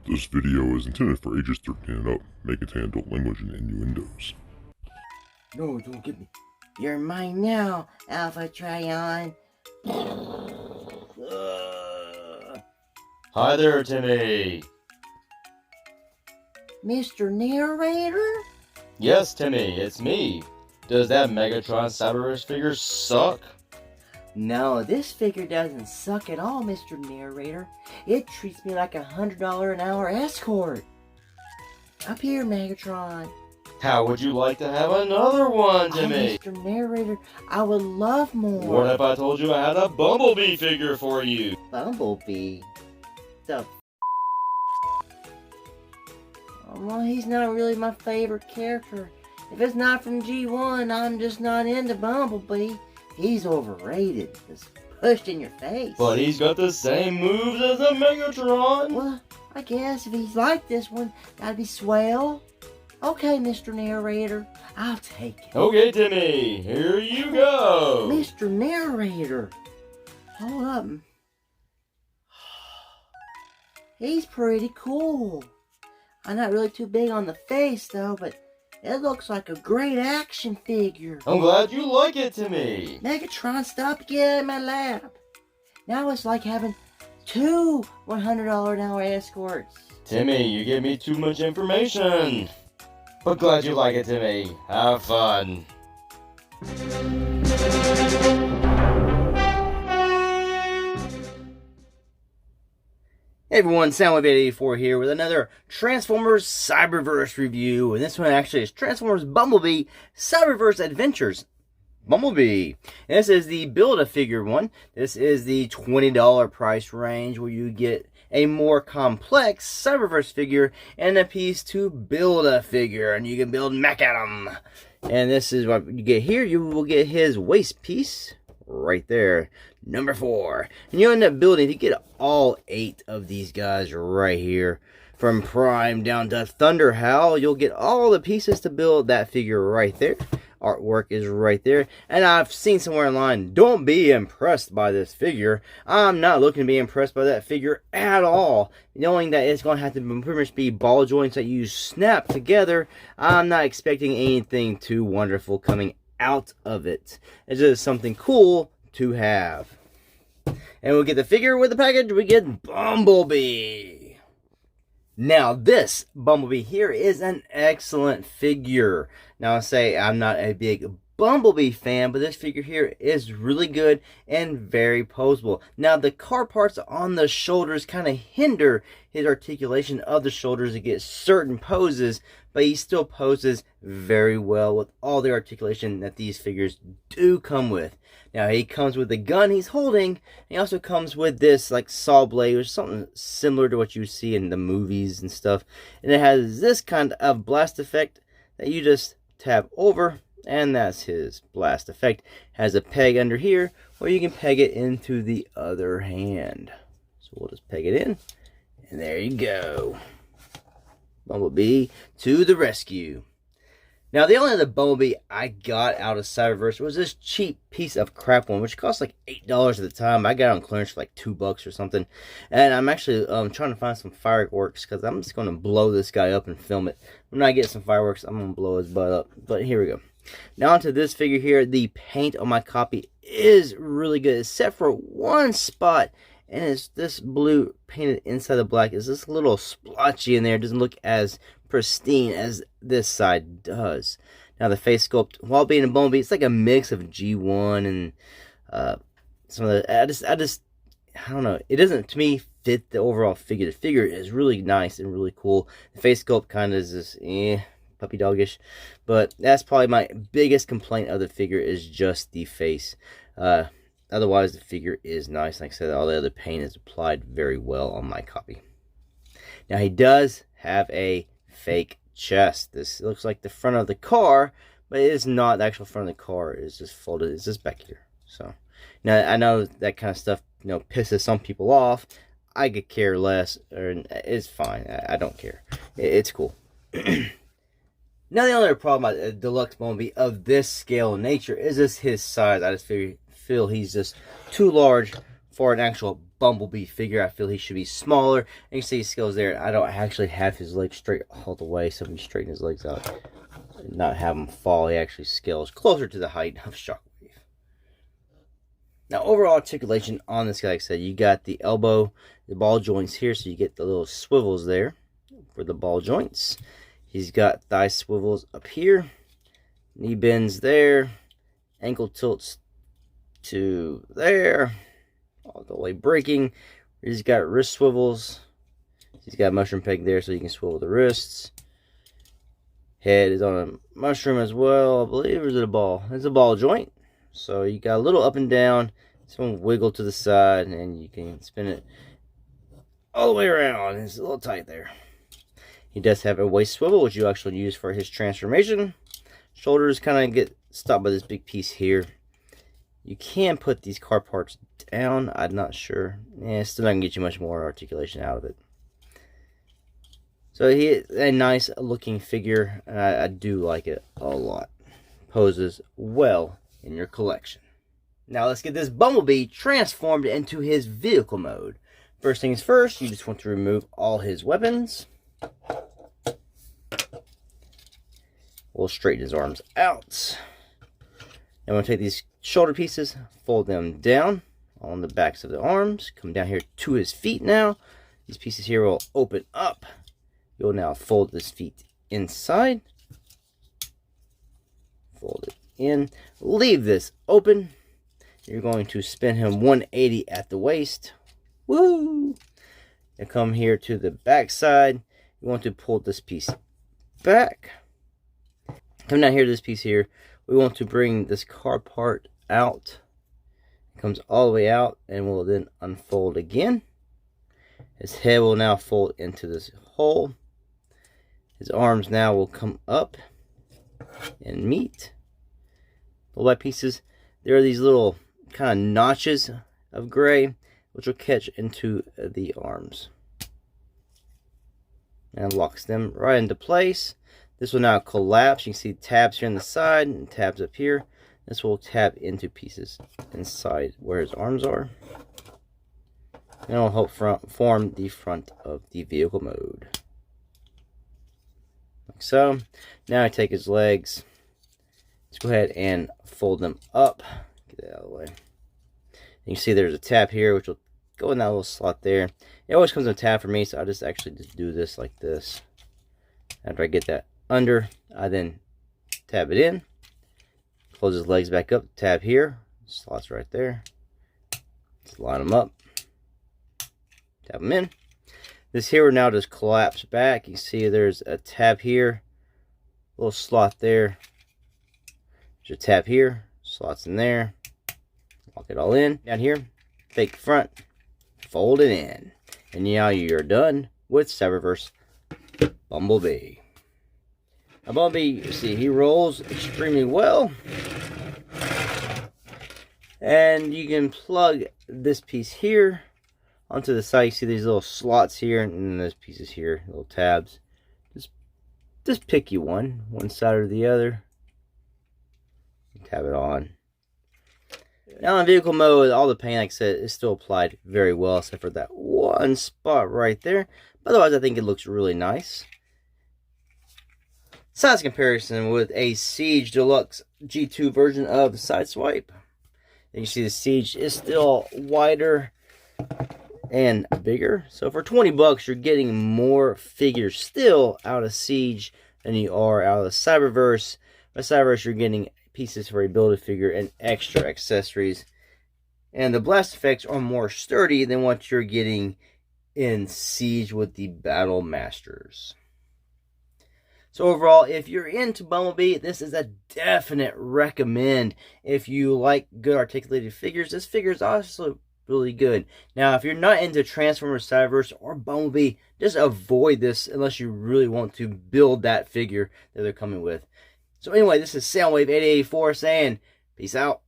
This video is intended for ages 13 and up, may contain adult language and innuendos. No, don't get me. You're mine now, Alpha Tryon. Hi there, Timmy. Mr. Narrator? Yes, Timmy, it's me. Does that Megatron Cyberverse figure suck? No, this figure doesn't suck at all, Mr. Narrator. It treats me like $100 an hour escort. Up here, Megatron. How would you like to have another one, Timmy? Oh, Mr. Narrator, I would love more. What if I told you I had a Bumblebee figure for you? Bumblebee? The well, he's not really my favorite character. If it's not from G1, I'm just not into Bumblebee. He's overrated. Just pushed in your face. But he's got the same moves as the Megatron. Well, I guess if he's like this one, that'd be swell. Okay, Mr. Narrator, I'll take it. Okay, Timmy, here you go. Mr. Narrator, hold up. He's pretty cool. I'm not really too big on the face, though, but it looks like a great action figure. I'm glad you like it, Timmy. Megatron, stop getting in my lap. Now it's like having two $100 an hour escorts. Timmy, you give me too much information. But glad you like it, Timmy. Have fun. Hey everyone, Soundwave884 here with another Transformers Cyberverse review, and this one actually is Transformers Bumblebee Cyberverse Adventures Bumblebee. And this is the Build-A-Figure one. This is the $20 price range where you get a more complex Cyberverse figure and a piece to build a figure, and you can build mech at them. And this is what you get here. You will get his waist piece right there, number 4, and you end up building to get all 8 of these guys right here, from Prime down to Thunderhowl. You'll get all the pieces to build that figure right there. Artwork is right there, and I've seen somewhere online, don't be impressed by this figure. I'm not looking to be impressed by that figure at all, knowing that it's going to have to pretty much be ball joints that you snap together. I'm not expecting anything too wonderful coming out of it. It's just something cool to have. And we'll get the figure with the package. We get Bumblebee. Now this Bumblebee here is an excellent figure. Now I say I'm not a big Bumblebee fan, but this figure here is really good and very posable. Now the car parts on the shoulders kind of hinder his articulation of the shoulders to get certain poses, but he still poses very well with all the articulation that these figures do come with. Now he comes with the gun he's holding. He also comes with this like saw blade, which is something similar to what you see in the movies and stuff. And it has this kind of blast effect that you just tap over, and that's his blast effect. Has a peg under here where you can peg it into the other hand. So we'll just peg it in, and there you go. Bumblebee to the rescue. Now the only other Bumblebee I got out of Cyberverse was this cheap piece of crap one, which cost like $8 at the time. I got it on clearance for like $2 or something. And I'm actually trying to find some fireworks, because I'm just going to blow this guy up and film it. When I get some fireworks, I'm going to blow his butt up. But here we go. Now onto this figure here. The paint on my copy is really good, except for one spot. And it's this blue painted inside the black. Is this little splotchy in there. It doesn't look as pristine as this side does. Now the face sculpt, while being a Bumblebee, it's like a mix of G1 and some of the, I don't know. It doesn't, to me, fit the overall figure. The figure is really nice and really cool. The face sculpt kind of is just, puppy doggish. But that's probably my biggest complaint of the figure, is just the face. Otherwise, the figure is nice. Like I said, all the other paint is applied very well on my copy. Now, he does have a fake chest. This looks like the front of the car, but it is not the actual front of the car. It's just folded. It's just back here. So, now I know that kind of stuff, pisses some people off. I could care less, or it's fine. I don't care. It's cool. Now, the only problem about a deluxe Bumblebee of this scale and nature is just his size. I just feel he's just too large for an actual Bumblebee figure, I feel he should be smaller. And you can see his scales there. I don't actually have his legs straight all the way, so if you straighten his legs out, not have him fall, he actually scales closer to the height of Shockwave. Now, overall articulation on this guy, like I said, you got the elbow, the ball joints here, so you get the little swivels there for the ball joints. He's got thigh swivels up here, knee bends there, ankle tilts to there, all the way breaking. He's got wrist swivels. He's got a mushroom peg there so you can swivel the wrists. Head is on a mushroom as well, I believe. Or is it a ball? It's a ball joint. So you got a little up and down, some wiggle to the side, and you can spin it all the way around. It's a little tight there. He does have a waist swivel, which you actually use for his transformation. Shoulders kind of get stopped by this big piece here. You can put these car parts down. I'm not sure. It's still not going to get you much more articulation out of it. So he is a nice looking figure. I do like it a lot. Poses well in your collection. Now let's get this Bumblebee transformed into his vehicle mode. First things first, you just want to remove all his weapons. We'll straighten his arms out. I'm going to take these shoulder pieces, fold them down on the backs of the arms. Come down here to his feet now. These pieces here will open up. You'll now fold his feet inside. Fold it in. Leave this open. You're going to spin him 180 at the waist. Woo! And come here to the back side. You want to pull this piece back. Come down here to this piece here. We want to bring this car part out. It comes all the way out and will then unfold again. His head will now fold into this hole. His arms now will come up and meet. The white pieces, there are these little kind of notches of gray which will catch into the arms. And locks them right into place. This will now collapse. You can see tabs here on the side and tabs up here. This will tab into pieces inside where his arms are. And it will help form the front of the vehicle mode. Like so. Now I take his legs. Let's go ahead and fold them up. Get that out of the way. You can see there's a tab here which will go in that little slot there. It always comes in a tab for me, so I'll just actually just do this like this. After I get that under, I then tab it in. Close his legs back up, tab here. Slots right there. Just line them up. Tab them in. This here will now just collapse back. You see there's a tab here. Little slot there. There's a tab here. Slots in there. Lock it all in. Down here, fake front. Fold it in. And now you're done with Cyberverse Bumblebee. Now Bumblebee, you see, he rolls extremely well. And you can plug this piece here onto the side. You see these little slots here, and then those pieces here, little tabs. Just pick you one side or the other. Tab it on. Now in vehicle mode, all the paint, like I said, is still applied very well, except for that one spot right there. Otherwise, I think it looks really nice. Size comparison with a Siege Deluxe G2 version of Sideswipe. You see the Siege is still wider and bigger. So for 20 bucks, you're getting more figures still out of Siege than you are out of the Cyberverse. By Cyberverse, you're getting pieces for a Build-A-Figure and extra accessories. And the blast effects are more sturdy than what you're getting in Siege with the Battle Masters. So overall, if you're into Bumblebee, this is a definite recommend. If you like good articulated figures, this figure is also really good. Now, if you're not into Transformers, Cyberverse, or Bumblebee, just avoid this unless you really want to build that figure that they're coming with. So anyway, this is Soundwave 8884 saying, peace out.